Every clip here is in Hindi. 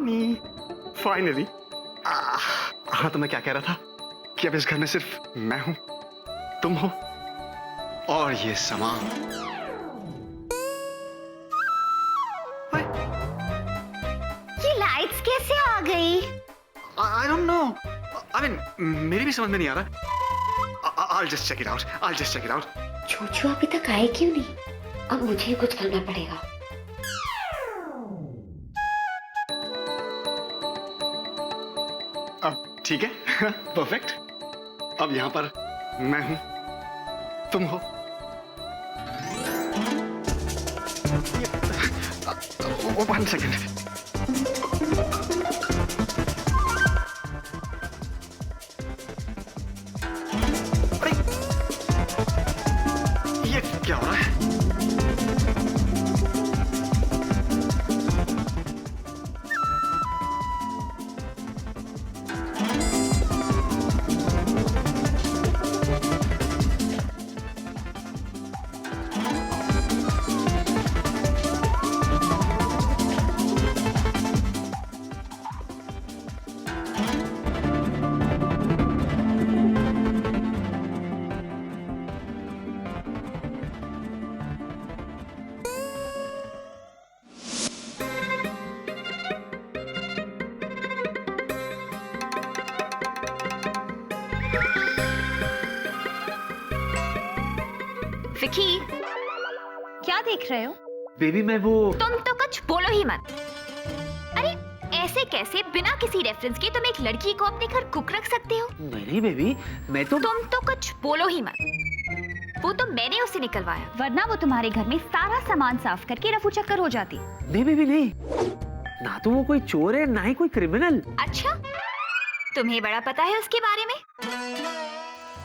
Mummy finally. हाँ, तो मैं क्या कह रहा था कि अब इस घर में सिर्फ मैं हूं, तुम हो और ये सामान। ये लाइट्स कैसे आ गई? I don't know. I mean, मेरी भी समझ में नहीं आ रहा। I'll just check it out. चूचू अभी तक आए क्यों नहीं? अब मुझे कुछ करना पड़ेगा। अब ठीक है, परफेक्ट। अब यहाँ पर मैं हूँ, तुम हो। One second. अरे, ये क्या हो रहा है? विकी, क्या देख रहे हो? बेबी मैं वो तुम तो कुछ बोलो ही मत। अरे ऐसे कैसे बिना किसी रेफरेंस के तुम एक लड़की को अपने घर कुक रख सकते हो? नहीं बेबी, मैं तो तुम तो कुछ बोलो ही मत। वो तो मैंने उसे निकलवाया, वरना वो तुम्हारे घर में सारा सामान साफ करके रफू चक्कर हो जाती। नहीं बेबी नहीं, ना तो वो कोई चोर है ना ही कोई क्रिमिनल। अच्छा, तुम्हें बड़ा पता है उसके बारे में?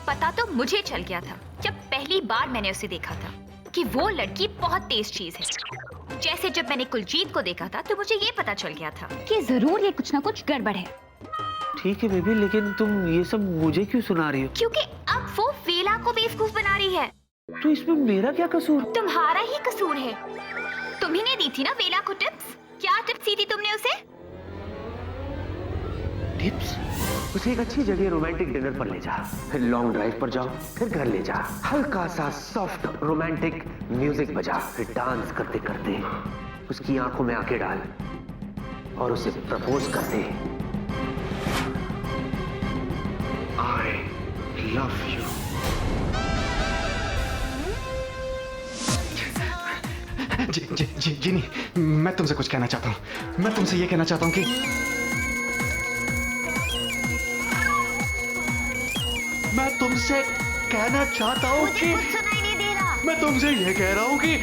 पता तो मुझे चल गया था जब पहली बार मैंने उसे देखा था कि वो लड़की बहुत तेज चीज है। जैसे जब मैंने कुलजीत को देखा था तो मुझे ये पता चल गया था कि जरूर ये कुछ ना कुछ गड़बड़ है। ठीक है बेबी, लेकिन तुम ये सब मुझे क्यों सुना रही हो? क्योंकि अब वो वेला को बेवकूफ बना रही है। तो इसमें मेरा क्या कसूर? तुम्हारा ही कसूर है। तुम्ही ने दी थी ना वेला को टिप्स। क्या टिप्स दी थी तुमने उसे? टिप्स? उसे एक अच्छी जगह रोमांटिक डिनर पर ले जा, फिर लॉन्ग ड्राइव पर जाओ, फिर घर ले जा, हल्का सा सॉफ्ट रोमांटिक म्यूजिक बजा, फिर डांस करते करते उसकी आंखों में आंखें डाल और उसे प्रपोज कर दे। I love you. जिनी, मैं तुमसे कुछ कहना चाहता हूँ। मैं तुमसे ये कहना चाहता हूँ कि मैं तुमसे कहना चाहता हूँ कि कुछ सुनाई नहीं दे रहा। मैं तुमसे ये कह रहा हूँ कि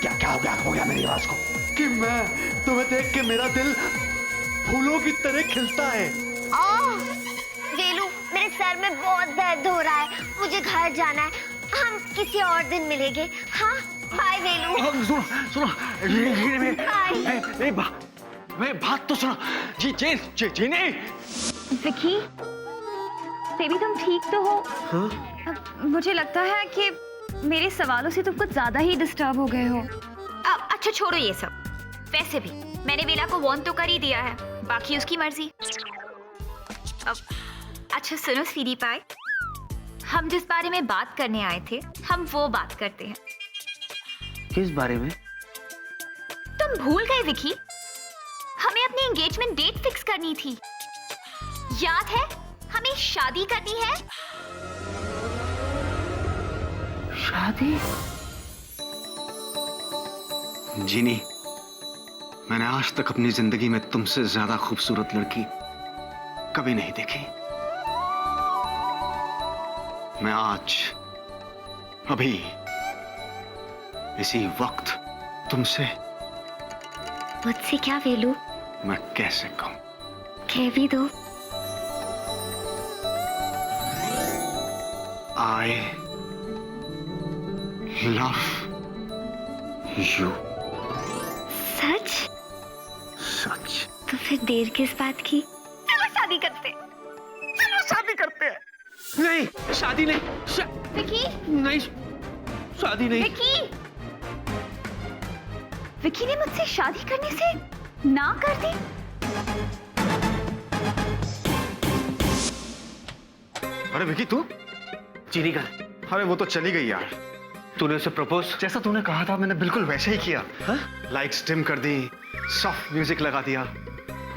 क्या हो गया मेरी आवाज को? कि मैं तुम्हें देख के मेरा दिल फूलों की तरह खिलता है। वेलू, मेरे सर में बहुत दर्द हो रहा है, मुझे घर जाना है। हम किसी और दिन मिलेंगे। हाँ, बाय वेलू। सुनो, बात तो सुनो। जी नहीं। विकी, बेबी तुम ठीक तो हो? हाँ? मुझे लगता है कि मेरे सवालों से तुम कुछ ज्यादा ही डिस्टर्ब हो गए हो। अच्छा छोड़ो ये सब। वैसे भी मैंने वेला को वार्न तो कर ही दिया है, बाकी उसकी मर्जी। अच्छा सुनो स्वीटी पाई, हम जिस बारे में बात करने आए थे हम वो बात करते हैं। किस बारे में? तुम भूल गए विकी, हमें अपनी एंगेजमेंट डेट फिक्स करनी थी। याद है? हमें शादी करनी है। शादी? जीनी, मैंने आज तक अपनी जिंदगी में तुमसे ज्यादा खूबसूरत लड़की कभी नहीं देखी। मैं आज अभी इसी वक्त तुमसे मुझसे क्या वेलू? मैं कैसे कहूं? कह भी दो। I love you. सच? सच। तो फिर देर किस बात की? चलो शादी करते हैं। नहीं, शादी नहीं। विकी, नहीं, शादी नहीं। विकी, विकी ने मुझसे शादी करने से ना कर दी। अरे विकी तू? चीनी का। अरे वो तो चली गई यार। तूने उसे प्रपोज? जैसा तूने कहा था मैंने बिल्कुल वैसे ही किया। लाइट्स डिम कर दी, सॉफ्ट म्यूजिक लगा दिया,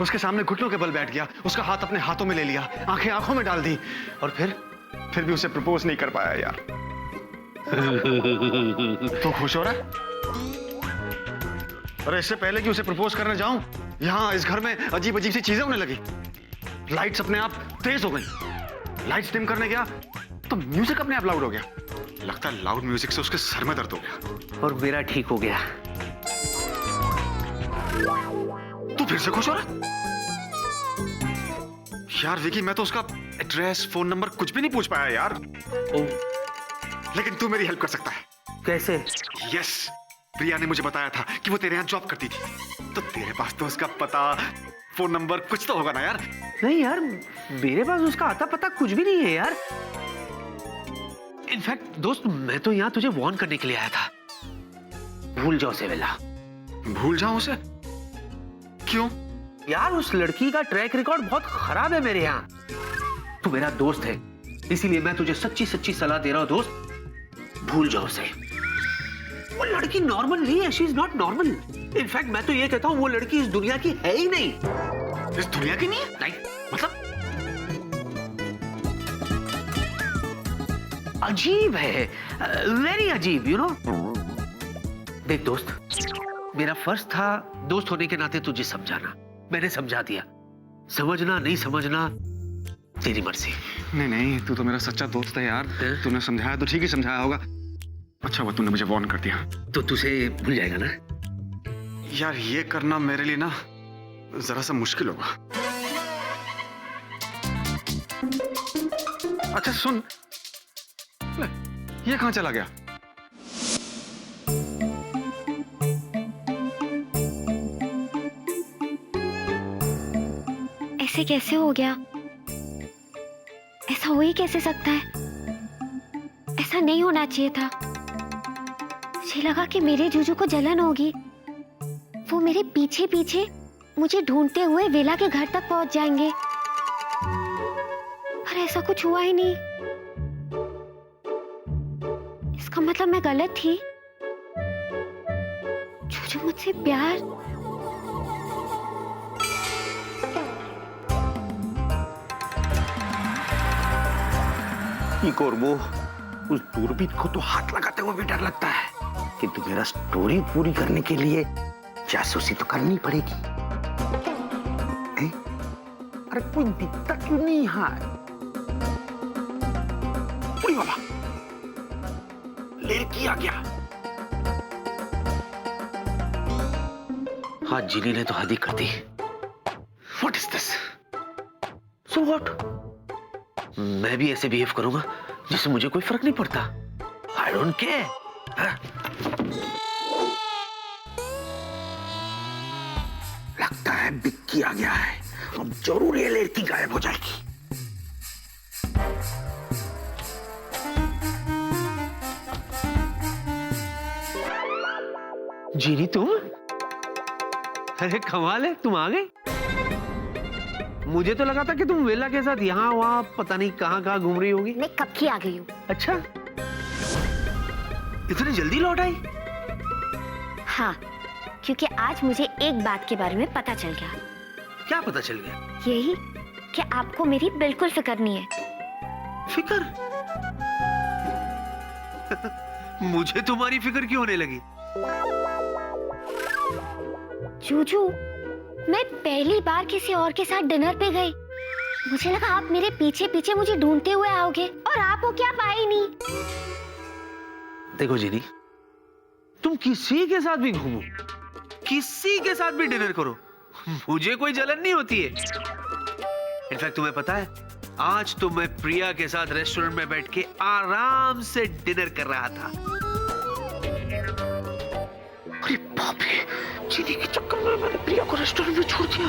उसके सामने घुटनों के बल बैठ गया, उसका हाथ अपने हाथों में ले लिया, आंखें आंखों में डाल दी, और फिर भी उसे प्रपोज नहीं कर पाया यार। तू खुश हो रहा है? अरे इससे पहले कि उसे प्रपोज करने जाऊं, यहाँ इस घर में अजीब अजीब सी चीजें होने लगी। लाइट्स अपने आप तेज हो गई, लाइट्स डिम करने गया तो म्यूजिक अपने आप लाउड हो गया। लगता है लाउड म्यूजिक से उसके सर में दर्द हो गया। और मेरा ठीक हो गया। तू फिर से खुश हो रहा? यार विकी मैं तो उसका एड्रेस, फोन नंबर कुछ भी नहीं पूछ पाया यार। लेकिन तू मेरी हेल्प कर सकता है। कैसे? यस, प्रिया ने मुझे बताया था कि वो तेरे यहाँ जॉब करती थी, तो तेरे पास तो उसका पता, फोन नंबर कुछ तो होगा ना यार। नहीं यार, मेरे पास उसका आता पता कुछ भी नहीं है यार। इनफैक्ट दोस्त, मैं तो यहाँ तुझे वार्न करने के लिए आया था। भूल जाओ सेवेला। भूल जाऊं उसे? क्यों? यार उस लड़की का ट्रैक रिकॉर्ड बहुत खराब है मेरे यहाँ। तू मेरा दोस्त है, इसीलिए मैं तुझे सच्ची सच्ची सलाह दे रहा हूँ दोस्त, भूल जाओ उसे। वो लड़की नॉर्मल नहीं है, she is not normal. In fact मैं तो ये कहता हूँ वो लड़की इस दुनिया की है ही नहीं। इस दुनिया की नहीं है? नहीं मतलब अजीब है, वेरी अजीब, यू नो। देख दोस्त, मेरा फर्ज था दोस्त होने के नाते तुझे समझाना, मैंने समझा दिया। समझना नहीं समझना तेरी मर्जी। नहीं नहीं, तू तो मेरा सच्चा दोस्त है यार। तूने समझाया तो ठीक ही समझाया होगा। अच्छा हुआ तूने मुझे वार्न कर दिया। तो तुझे भूल जाएगा ना? यार ये करना मेरे लिए ना जरा सा मुश्किल होगा। अच्छा सुन, ये कहां चला गया? ऐसे कैसे हो गया? ऐसा हो ही कैसे सकता है? ऐसा नहीं होना चाहिए था। मुझे लगा कि मेरे जूजू को जलन होगी, वो मेरे पीछे पीछे मुझे ढूंढते हुए वेला के घर तक पहुंच जाएंगे, पर ऐसा कुछ हुआ ही नहीं। इसका मतलब मैं गलत थी। जूजू मुझसे प्यार। और वो उस दूरबीन को तो हाथ लगाते हुए भी डर लगता है, किंतु मेरा स्टोरी पूरी करने के लिए जासूसी तो करनी पड़ेगी। अरे कोई दिखता क्यों नहीं यहाँ? बाबा, लड़की आ गया। हाँ, जिनी ने तो हद ही कर दी। What is this? So what? मैं भी ऐसे बिहेव करूंगा जिससे मुझे कोई फर्क नहीं पड़ता। I don't care. लगता है बिक्की आ गया है, अब जरूर ये लड़की गायब हो जाएगी। जीनी तुम? अरे कमाल है, तुम आ गए। मुझे तो लगा था कि तुम वेला के साथ यहाँ वहाँ पता नहीं कहाँ कहाँ घूम रही होगी। मैं कब की आ गई हूँ। अच्छा, इतनी जल्दी लौट आई? हाँ, क्योंकि आज मुझे एक बात के बारे में पता चल गया। क्या पता चल गया? यही कि आपको मेरी बिल्कुल फिक्र नहीं है। फिक्र? मुझे तुम्हारी फिक्र क्यों होने लगी? जूजू, मैं पहली बार किसी और के साथ डिनर पे गई। मुझे लगा आप मेरे पीछे पीछे मुझे ढूंढते हुए आओगे, और आप हो क्या पाए नहीं। देखो जीनी, तुम किसी के साथ भी घूमो, किसी के साथ भी डिनर करो, मुझे कोई जलन नहीं होती है। इनफैक्ट तुम्हें पता है, आज तो मैं प्रिया के साथ रेस्टोरेंट में बैठ के आराम से डिनर कर रहा था। अरे बाप रे, जीनी के चक्कर में मैंने प्रिया को रेस्टोरेंट में छोड़ दिया।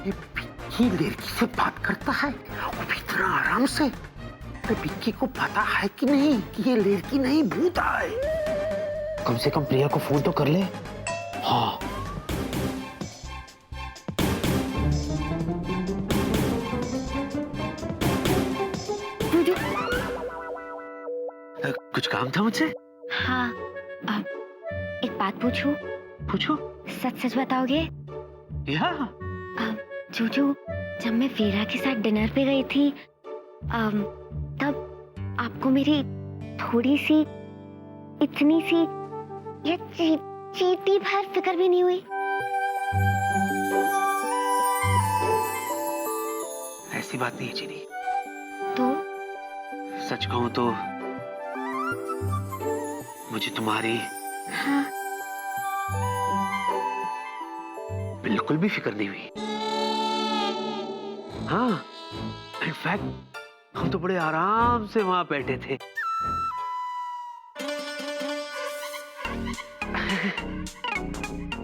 ये बिक्की लड़की से बात करता है, वो भी इतना आराम से। अरे बिक्की को पता है कि नहीं कि ये लड़की नहीं भूत है? कम से कम प्रिया को फोन तो कर ले। हाँ जूजू। कुछ काम था मुझसे? हाँ, एक बात पूछूं? पूछो। सच सच बताओगे? या जूजू, जब मैं वीरा के साथ डिनर पे गई थी, तब आपको मेरी थोड़ी सी, इतनी सी, या चीटी भर फिक्र भी नहीं हुई? ऐसी बात नहीं है चीनी। तो सच कहूं तो मुझे तुम्हारी हाँ, बिल्कुल भी फिक्र नहीं हुई। हाँ, इनफैक्ट हम तो बड़े आराम से वहां बैठे थे।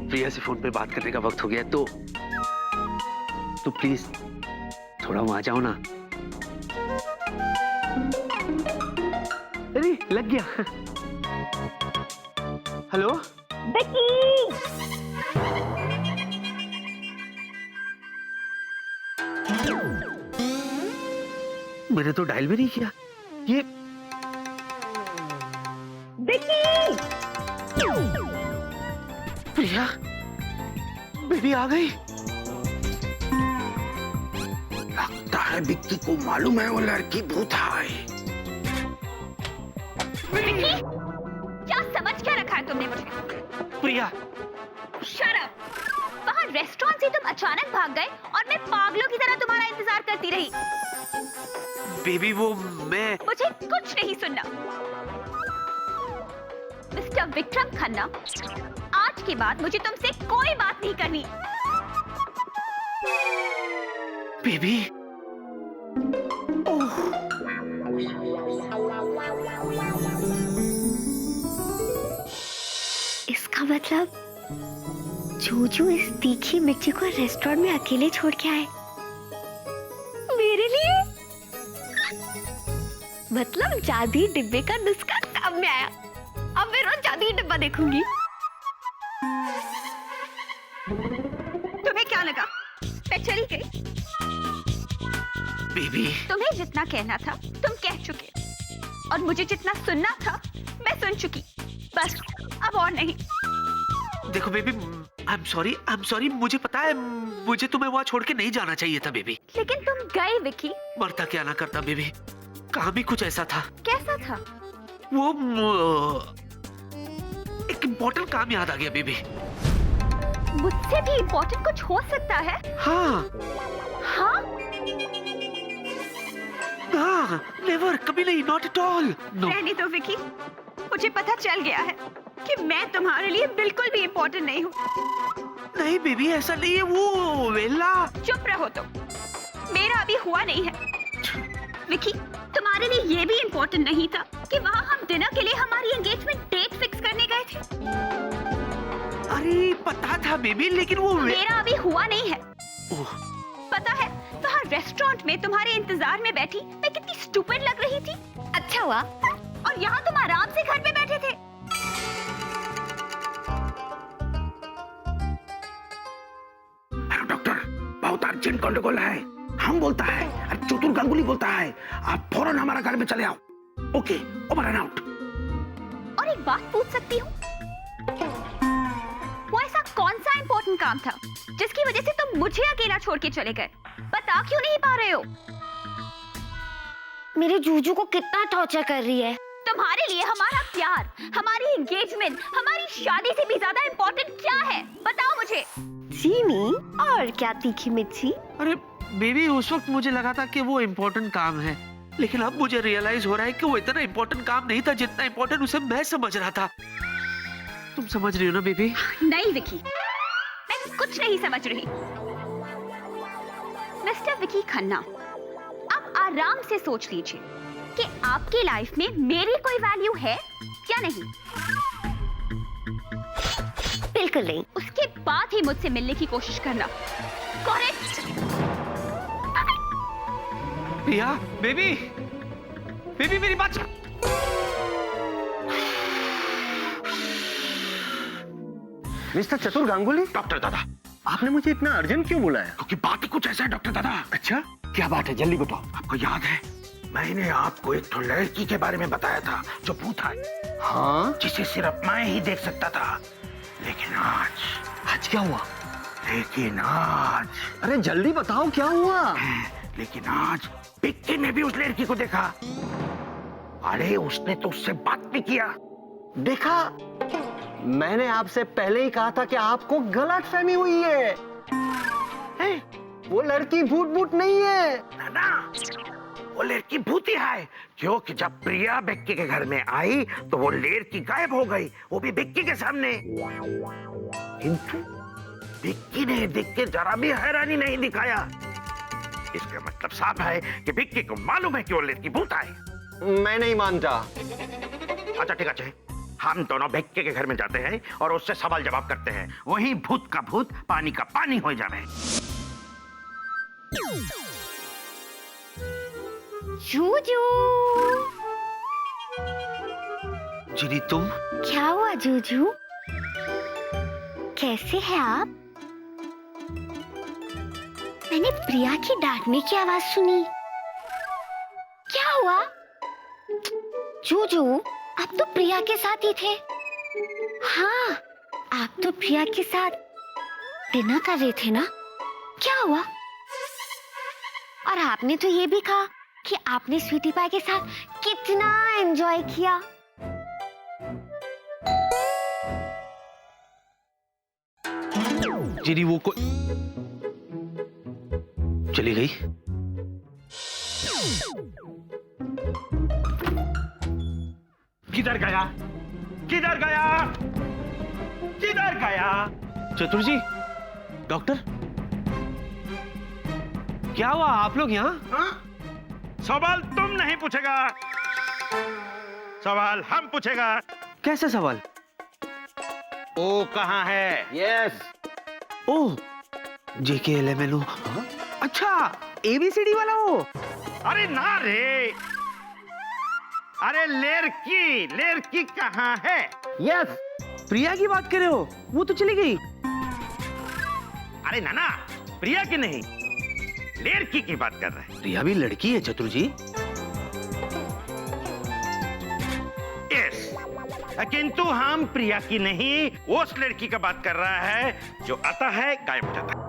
प्रिया से फोन पे बात करने का वक्त हो गया, तो प्लीज थोड़ा वहां जाओ ना। अरे लग गया। हेलो मैंने तो डायल भी नहीं किया। ये प्रिया बेबी आ गई। लगता है बिक्की को मालूम है वो लड़की भूत है। विक्की, क्या समझ क्या रखा है तुमने मुझे? प्रिया Shut up! वहाँ रेस्टोरेंट से तुम अचानक भाग गए और मैं पागलों की तरह तुम्हारा इंतजार करती रही। बेबी वो मैं मुझे कुछ नहीं सुनना। मिस्टर विक्रम खन्ना, आज के बाद मुझे तुमसे कोई बात नहीं करनी। बेबी इसका मतलब जूजू इस तीखी मिर्ची को रेस्टोरेंट में अकेले छोड़ के आए मेरे लिए। मतलब जादुई डिब्बे का नुस्खा काम में आया। अब मैं रोज जादुई डिब्बा देखूंगी। तुम्हें क्या लगा मैं चली गई? बेबी तुम्हें जितना कहना था तुम कह चुके, और मुझे जितना सुनना था मैं सुन चुकी। बस अब और नहीं। देखो बेबी, आई एम सॉरी, मुझे पता है मुझे तुम्हें वहां छोड़ के नहीं जाना चाहिए था बेबी। लेकिन तुम गए विक्की। मरता क्या ना करता बेबी, काम ही कुछ ऐसा था। कैसा था? वो एक इम्पोर्टेंट काम याद आ गया बेबी। मुझसे भी इम्पोर्टेंट कुछ हो सकता है? हाँ हाँ? हाँ, नेवर, कभी नहीं, नॉट एट ऑल। नो रहने दो विक्की, मुझे पता चल गया है कि मैं तुम्हारे लिए बिल्कुल भी इम्पोर्टेंट नहीं हूँ। नहीं बेबी, ऐसा नहीं है। वो वेला। चुप रहो तुम, मेरा अभी हुआ नहीं है। विक्की, तुम्हारे लिए ये भी इम्पोर्टेंट नहीं था कि वहाँ हम डिनर के लिए हमारी एंगेजमेंट डेट फिक्स करने गए थे? अरे पता था बेबी, लेकिन वो मेरा अभी हुआ नहीं है। ओह, पता है वहाँ रेस्टोरेंट में तुम्हारे इंतजार में बैठी मैं कितनी स्टूपिड लग रही थी? अच्छा हुआ। और यहाँ तुम आराम से घर पे बैठे थे। डॉक्टर, बहुत अर्जेंट गंडगोल है। हम बोलता है, चतुर गांगुली बोलता है, आप फौरन हमारा घर में चले आओ। Okay, over and out. और एक बात पूछ सकती हूँ? वो ऐसा कौन सा इम्पोर्टेंट काम था जिसकी वजह से तुम मुझे अकेला छोड़ के चले गए? बता क्यों नहीं पा रहे हो? मेरे जूजू को कितना टॉर्चर कर रही है। तुम्हारे लिए हमारा प्यार, हमारी एंगेजमेंट, हमारी शादी से भी ज्यादा इम्पोर्टेंट क्या है? बताओ मुझे। चीनी और क्या तीखी मिर्ची? अरे बेबी, उस वक्त मुझे लगा था कि वो इम्पोर्टेंट काम है, लेकिन अब मुझे रियलाइज हो रहा है कि वो इतना इम्पोर्टेंट काम नहीं था जितना इम्पोर्टेंट उसे मैं समझ रहा था। तुम समझ रही हो ना बेबी? नहीं विकी, मैं कुछ नहीं समझ रही। मिस्टर विकी खन्ना, आप आराम से सोच लीजिए कि आपकी लाइफ में मेरी कोई वैल्यू है या नहीं। बिल्कुल नहीं। उसके बाद ही मुझसे मिलने की कोशिश करना। करेक्ट? प्रिया, बेबी, बेबी मेरी बात सुन। मिस्टर चतुर गांगुली, डॉक्टर दादा, आपने मुझे इतना अर्जेंट क्यों बुलाया? क्योंकि बात ही कुछ ऐसा है डॉक्टर दादा। अच्छा, क्या बात है, जल्दी बताओ। आपको याद है मैंने आपको एक तो लड़की के बारे में बताया था जो भूत है, हाँ, जिसे सिर्फ मैं ही देख सकता था। लेकिन आज क्या हुआ? अरे जल्दी बताओ क्या हुआ? लेकिन आज पिक्की ने भी उस लड़की को देखा। अरे उसने तो उससे बात भी किया। देखा, मैंने आपसे पहले ही कहा था कि आपको गलतफहमी हुई है। वो लड़की भूत नहीं है। ना, वो लड़की भूती है, क्योंकि जब प्रिया बिक्की के घर में आई तो वो लड़की गायब हो गई, वो भी बिक्की के सामने। किंतु बिक्की ने देख के जरा भी हैरानी नहीं दिखाया। इसका मतलब साफ है कि बिक्की को मालूम है कि वो लड़की भूत है। मैं नहीं मानता। अच्छा ठीक है, हम दोनों बिक्की के घर में जाते हैं और उससे सवाल जवाब करते हैं। वही भूत का भूत, पानी का पानी हो जावे। जूजू, जिनी तुम? क्या हुआ जूजू? कैसे हैं आप? मैंने प्रिया की डांटने की आवाज सुनी। क्या हुआ? जूजू, आप तो प्रिया के साथ ही थे। हाँ, आप तो प्रिया के साथ डिनर कर रहे थे ना? क्या हुआ? और आपने तो ये भी कहा कि आपने स्वीटी पाई के साथ कितना एंजॉय किया। जिनी वो को चली गई। किधर गया? किधर गया? किधर गया? चतुर जी, डॉक्टर, क्या हुआ? आप लोग यहाँ? हाँ? सवाल तुम नहीं पूछेगा, सवाल हम पूछेगा। कैसे सवाल? ओ कहाँ है? यस। ओह, JKLMNO। अच्छा, ABCD वाला हो। अरे ना रे, अरे लड़की कहाँ है? यस, प्रिया की बात कर रहे हो? वो तो चली गई। अरे नाना, प्रिया की नहीं, लड़की की बात कर रहे हैं। प्रिया भी लड़की है चतुर जी। यस, किंतु हम प्रिया की नहीं, उस लड़की का बात कर रहा है जो आता है गायब हो जाता है,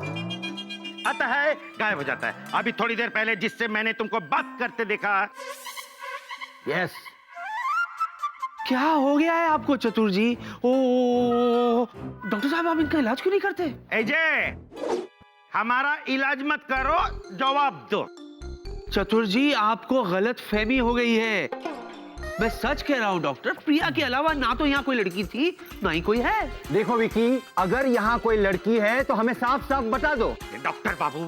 आता है गायब हो जाता है। अभी थोड़ी देर पहले जिससे मैंने तुमको बात करते देखा। यस। क्या हो गया है आपको चतुर जी? ओ डॉक्टर साहब, आप इनका इलाज क्यों नहीं करते? अजय, हमारा इलाज मत करो, जवाब दो। चतुर जी, आपको गलत फहमी हो गई है। मैं सच कह रहा हूँ डॉक्टर, प्रिया के अलावा ना तो यहाँ कोई लड़की थी, ना ही कोई है। देखो विकी, अगर यहाँ कोई लड़की है तो हमें साफ साफ बता दो। डॉक्टर बाबू,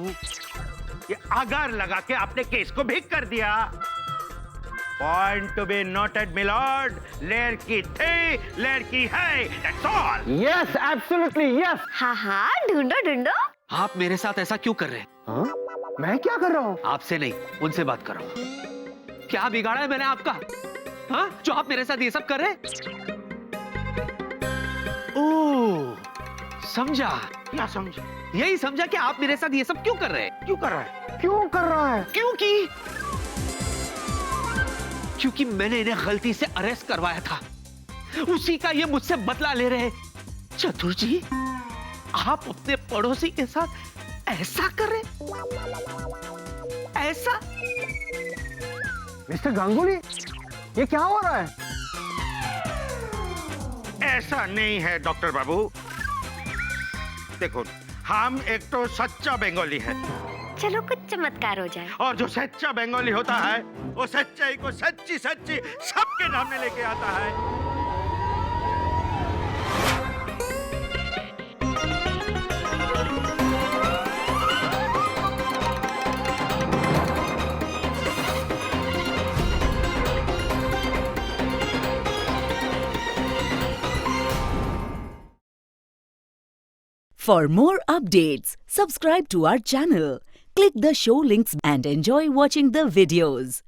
ये अगर लगा के आपने केस को भीग कर दिया। Point to be noted milord, लड़की थी, लड़की है, that's all. Yes, absolutely yes. हाँ हाँ, ढूंढो ढूंढो। आप मेरे साथ ऐसा क्यों कर रहे हैं? हाँ? मैं क्या कर रहा हूँ? आपसे नहीं, उनसे बात कर रहा हूँ। क्या बिगाड़ा है मैंने आपका? हाँ, जो आप मेरे साथ ये सब कर रहे हैं? ओह, समझा। क्या समझे? यही समझा कि आप मेरे साथ ये सब क्यों कर रहे हैं? क्यों कर रहा है? क्यों कर रहा है? क्योंकि मैंने इन्हें गलती से अरेस्ट करवाया था, उसी का ये मुझसे बदला ले रहे हैं। चतुर जी, आप अपने पड़ोसी के साथ ऐसा कर रहे? ऐसा? मिस्टर गांगुली, ये क्या हो रहा है? ऐसा नहीं है डॉक्टर बाबू। देखो, हम एक तो सच्चा बंगाली है, चलो कुछ चमत्कार हो जाए। और जो सच्चा बंगाली होता है वो सच्चाई को सच्ची सच्ची सबके सामने लेके आता है। For more updates, subscribe to our channel, click the show links and enjoy watching the videos.